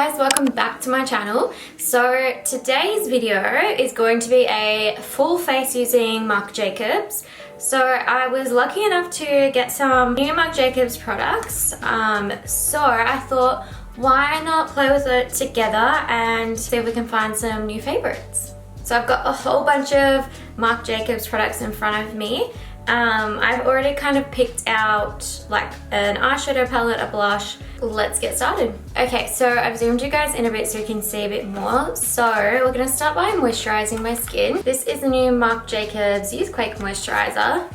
guys, welcome back to my channel. So today's video is going to be a full face using Marc Jacobs. So I was lucky enough to get some new Marc Jacobs products. So I thought, why not play with it together and see if we can find some new favorites. So I've got a whole bunch of Marc Jacobs products in front of me. I've already kind of picked out like an eyeshadow palette, a blush. Let's get started. Okay, so I've zoomed you guys in a bit so you can see a bit more. So we're gonna start by moisturizing my skin. This is the new Marc Jacobs Youthquake moisturizer.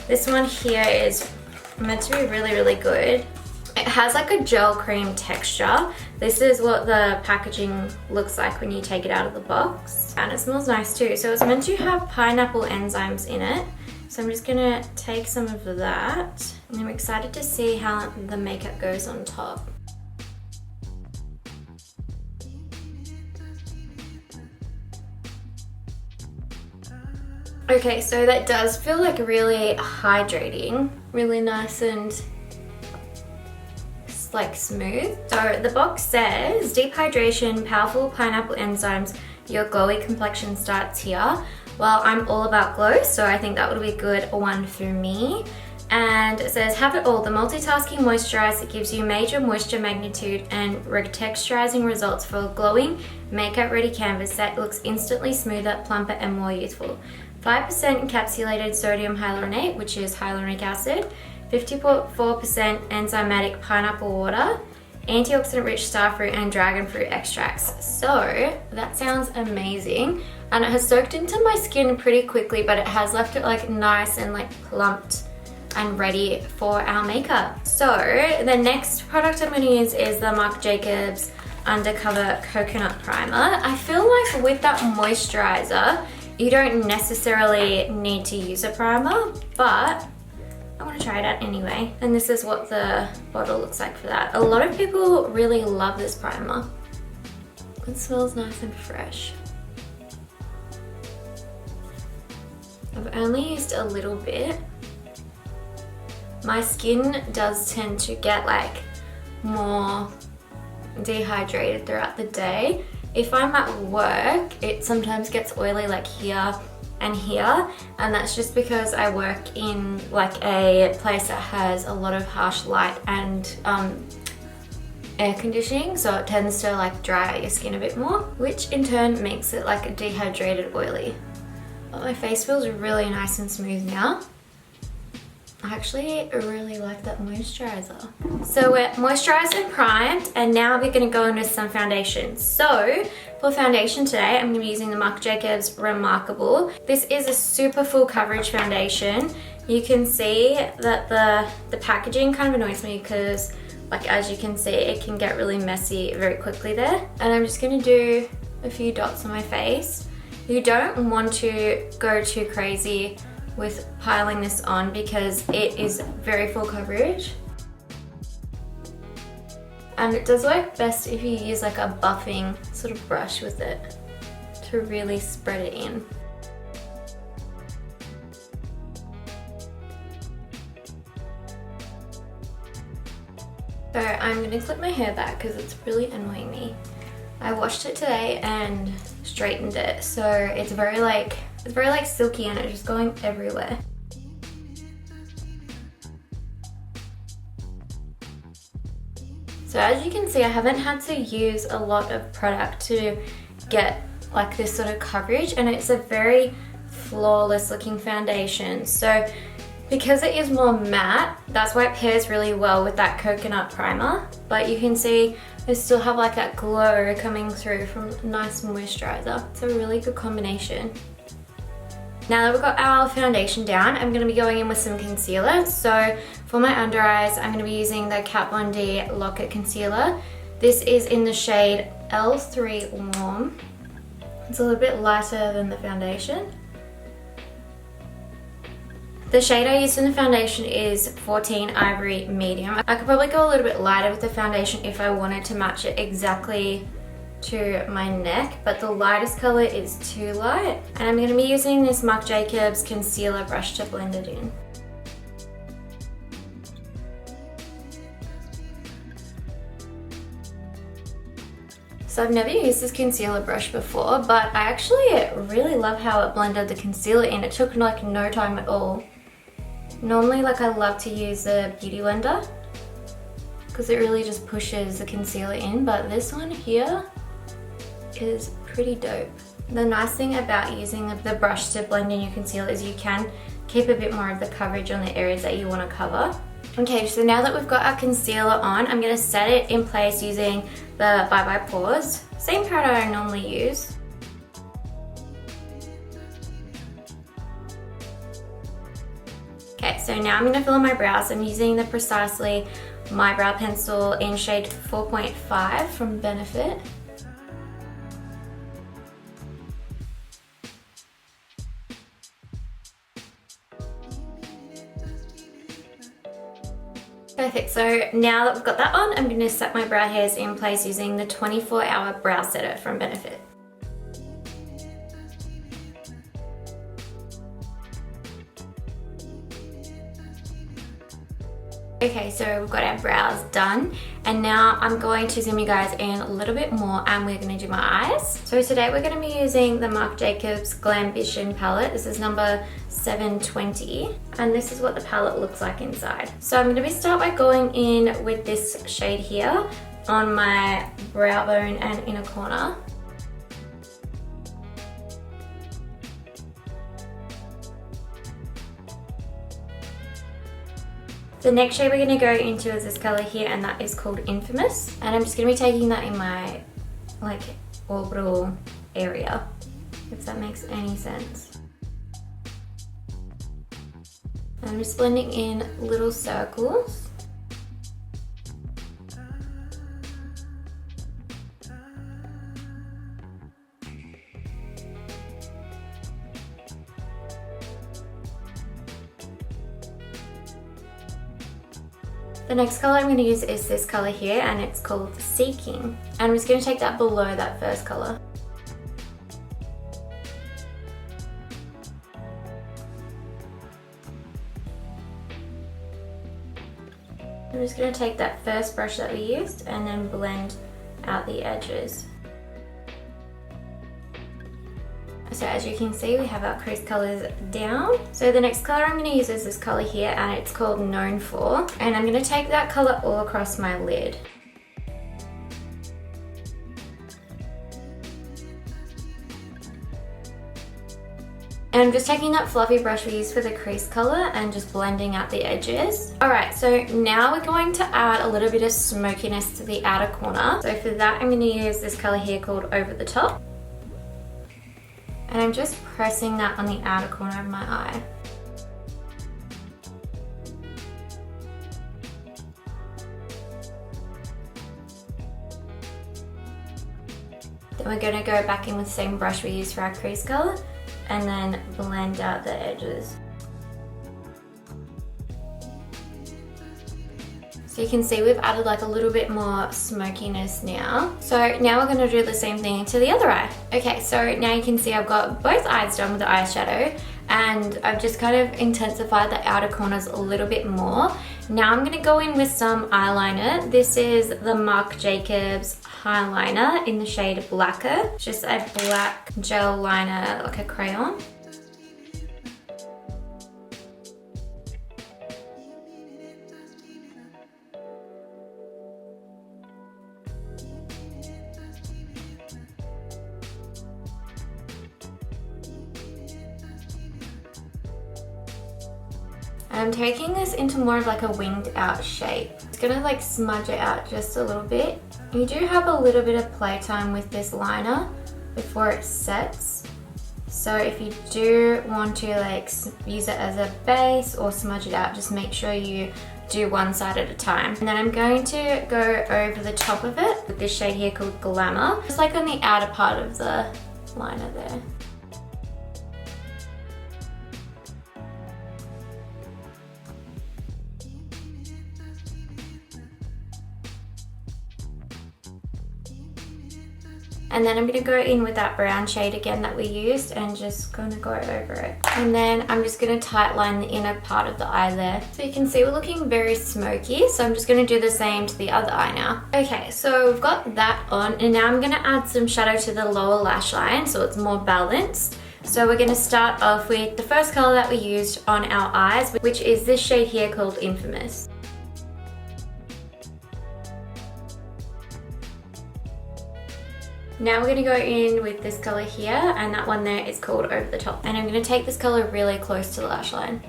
This one here is meant to be really, really good. It has like a gel cream texture. This is what the packaging looks like when you take it out of the box. And it smells nice too. So it's meant to have pineapple enzymes in it. So I'm just gonna take some of that, and I'm excited to see how the makeup goes on top. Okay, so that does feel like really hydrating, really nice and like smooth. So the box says, deep hydration, powerful pineapple enzymes, your glowy complexion starts here. Well, I'm all about glow, so I think that would be a good one for me. And it says, have it all, the multitasking moisturizer gives you major moisture magnitude and retexturizing results for a glowing, makeup ready canvas that looks instantly smoother, plumper, and more youthful. 5% encapsulated sodium hyaluronate, which is hyaluronic acid, 54% enzymatic pineapple water, antioxidant rich starfruit and dragon fruit extracts. So that sounds amazing. And it has soaked into my skin pretty quickly, but it has left it like nice and like plumped and ready for our makeup. So the next product I'm going to use is the Marc Jacobs Undercover Coconut Primer. I feel like with that moisturizer, you don't necessarily need to use a primer, but I want to try it out anyway. And this is what the bottle looks like for that. A lot of people really love this primer. It smells nice and fresh. I've only used a little bit. My skin does tend to get like more dehydrated throughout the day. If I'm at work, it sometimes gets oily like here and here, and that's just because I work in like a place that has a lot of harsh light and air conditioning, so it tends to like dry out your skin a bit more, which in turn makes it like dehydrated, oily. But my face feels really nice and smooth now. I actually really like that moisturizer. So we're moisturized and primed, and now we're gonna go into some foundation. So for foundation today, I'm gonna be using the Marc Jacobs Remarkable. This is a super full coverage foundation. You can see that the packaging kind of annoys me because, like, as you can see, it can get really messy very quickly there. And I'm just gonna do a few dots on my face. You don't want to go too crazy with piling this on because it is very full coverage. And it does work best if you use like a buffing sort of brush with it to really spread it in. So I'm gonna clip my hair back because it's really annoying me. I washed it today and straightened it, so it's very like silky and it's just going everywhere. So as you can see, I haven't had to use a lot of product to get like this sort of coverage, and it's a very flawless looking foundation. So because it is more matte, that's why it pairs really well with that coconut primer. But you can see I still have like that glow coming through from nice moisturizer. It's a really good combination. Now that we've got our foundation down, I'm going to be going in with some concealer. So for my under eyes, I'm going to be using the Kat Von D Lock-It Concealer. This is in the shade L3 Warm. It's a little bit lighter than the foundation. The shade I used in the foundation is 14 Ivory Medium. I could probably go a little bit lighter with the foundation if I wanted to match it exactly to my neck, but the lightest color is too light. And I'm going to be using this Marc Jacobs concealer brush to blend it in. So I've never used this concealer brush before, but I actually really love how it blended the concealer in. It took like no time at all. Normally, like, I love to use the Beauty Blender because it really just pushes the concealer in, but this one here is pretty dope. The nice thing about using the brush to blend in your concealer is you can keep a bit more of the coverage on the areas that you want to cover. Okay, so now that we've got our concealer on, I'm going to set it in place using the Bye Bye Pores. Same powder I normally use. Okay, so now I'm going to fill in my brows. I'm using the Precisely My Brow Pencil in shade 4.5 from Benefit. Perfect, so now that we've got that on, I'm going to set my brow hairs in place using the 24-hour brow setter from Benefit. Okay, so we've got our brows done, and now I'm going to zoom you guys in a little bit more, and we're going to do my eyes. So today we're going to be using the Marc Jacobs Glambition palette. This is number 720, and this is what the palette looks like inside. So I'm going to start by going in with this shade here on my brow bone and inner corner. The next shade we're going to go into is this color here, and that is called Infamous. And I'm just going to be taking that in my like orbital area, if that makes any sense. And I'm just blending in little circles. The next color I'm going to use is this color here, and it's called Seeking. And I'm just going to take that below that first color. I'm just going to take that first brush that we used and then blend out the edges. So as you can see, we have our crease colors down. So the next color I'm going to use is this color here, and it's called Known For. And I'm going to take that color all across my lid. And I'm just taking that fluffy brush we used for the crease color and just blending out the edges. Alright, so now we're going to add a little bit of smokiness to the outer corner. So for that, I'm going to use this color here called Over the Top. And I'm just pressing that on the outer corner of my eye. Then we're going to go back in with the same brush we used for our crease color and then blend out the edges. So you can see we've added like a little bit more smokiness now. So now we're going to do the same thing to the other eye. Okay, so now you can see I've got both eyes done with the eyeshadow, and I've just kind of intensified the outer corners a little bit more. Now I'm going to go in with some eyeliner. This is the Marc Jacobs Highliner in the shade Blaquer. Just a black gel liner, like a crayon. I'm taking this into more of like a winged out shape. It's gonna like smudge it out just a little bit. You do have a little bit of playtime with this liner before it sets. So if you do want to like use it as a base or smudge it out, just make sure you do one side at a time. And then I'm going to go over the top of it with this shade here called Glamour, just like on the outer part of the liner there. And then I'm going to go in with that brown shade again that we used and just going to go over it. And then I'm just going to tight line the inner part of the eye there. So you can see we're looking very smoky. So I'm just going to do the same to the other eye now. Okay, so we've got that on. And now I'm going to add some shadow to the lower lash line so it's more balanced. So we're going to start off with the first color that we used on our eyes, which is this shade here called Infamous. Now we're going to go in with this color here, and that one there is called Over the Top. And I'm going to take this color really close to the lash line.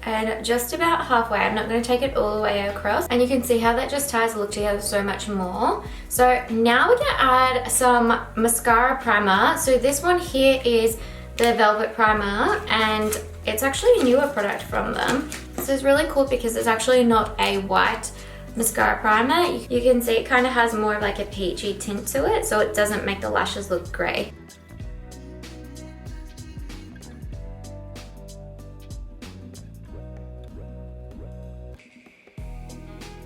And just about halfway, I'm not going to take it all the way across. And you can see how that just ties the look together so much more. So now we're going to add some mascara primer. So this one here is the Velvet Primer, and it's actually a newer product from them. This is really cool because it's actually not a white mascara primer. You can see it kind of has more of like a peachy tint to it, so it doesn't make the lashes look grey.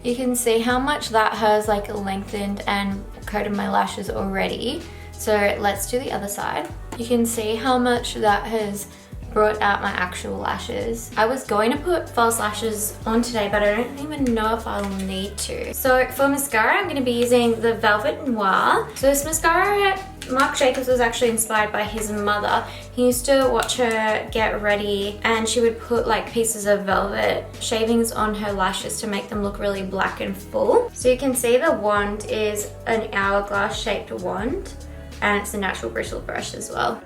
You can see how much that has like lengthened and coated my lashes already. So let's do the other side. You can see how much that has brought out my actual lashes. I was going to put false lashes on today, but I don't even know if I'll need to. So for mascara, I'm going to be using the Velvet Noir. So this mascara, Marc Jacobs was actually inspired by his mother. He used to watch her get ready and she would put like pieces of velvet shavings on her lashes to make them look really black and full. So you can see the wand is an hourglass shaped wand, and it's a natural bristle brush as well.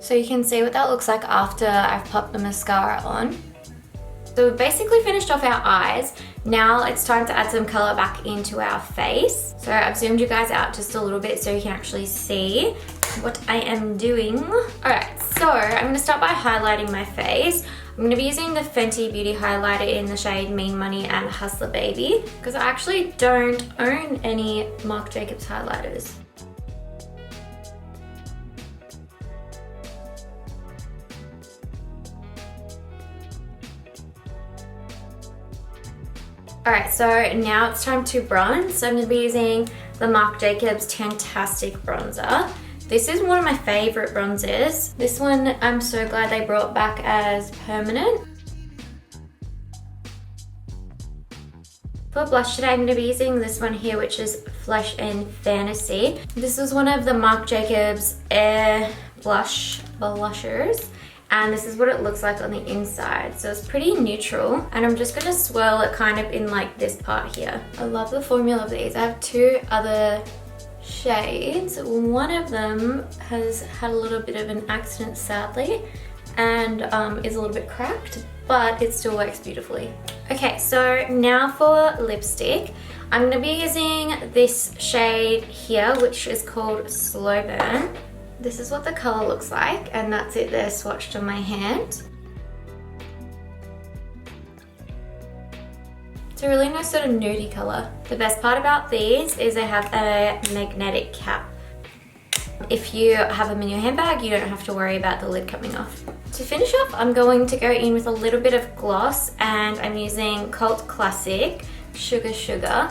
So you can see what that looks like after I've popped the mascara on. So we've basically finished off our eyes. Now it's time to add some color back into our face. So I've zoomed you guys out just a little bit so you can actually see what I am doing. Alright, so I'm going to start by highlighting my face. I'm going to be using the Fenty Beauty highlighter in the shade Mean Money and Hustler Baby, because I actually don't own any Marc Jacobs highlighters. Alright, so now it's time to bronze. So I'm going to be using the Marc Jacobs Tan-tastic bronzer. This is one of my favorite bronzers. This one I'm so glad they brought back as permanent. For blush today, I'm going to be using this one here, which is Flesh and Fantasy. This is one of the Marc Jacobs Air blushers. And this is what it looks like on the inside. So it's pretty neutral. And I'm just gonna swirl it kind of in like this part here. I love the formula of these. I have two other shades. One of them has had a little bit of an accident, sadly, and is a little bit cracked, but it still works beautifully. Okay, so now for lipstick. I'm gonna be using this shade here, which is called Slow Burn. This is what the color looks like, and that's it there swatched on my hand. It's a really nice sort of nudie color. The best part about these is they have a magnetic cap. If you have them in your handbag, you don't have to worry about the lid coming off. To finish off, I'm going to go in with a little bit of gloss, and I'm using Cult Classic Sugar Sugar.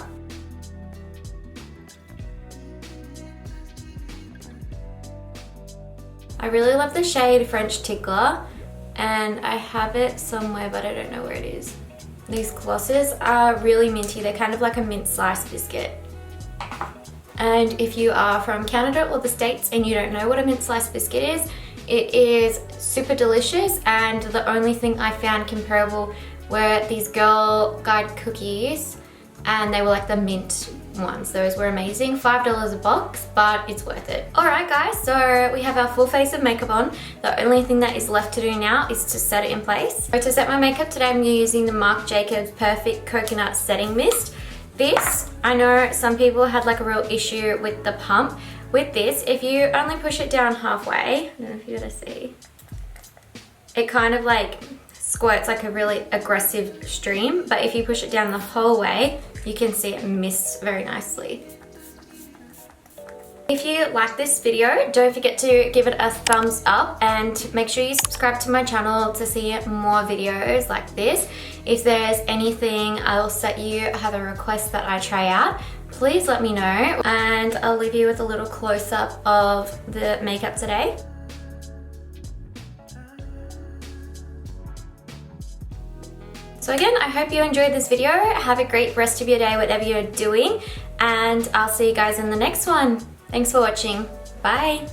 I really love the shade French Tickler, and I have it somewhere but I don't know where it is. These glosses are really minty. They're kind of like a mint slice biscuit. And if you are from Canada or the States and you don't know what a mint slice biscuit is, it is super delicious, and the only thing I found comparable were these Girl Guide cookies, and they were like the mint ones. Those were amazing. $5 a box, but it's worth it. Alright guys, so we have our full face of makeup on. The only thing that is left to do now is to set it in place. So to set my makeup today, I'm using the Marc Jacobs Perfect Coconut Setting Mist. This, I know some people had like a real issue with the pump. With this, if you only push it down halfway, I don't know if you're gonna see, it kind of like squirts like a really aggressive stream, but if you push it down the whole way, you can see it mists very nicely. If you like this video, don't forget to give it a thumbs up and make sure you subscribe to my channel to see more videos like this. If there's anything else that you have a request that I try out, please let me know, and I'll leave you with a little close-up of the makeup today. So again, I hope you enjoyed this video. Have a great rest of your day, whatever you're doing, and I'll see you guys in the next one. Thanks for watching. Bye.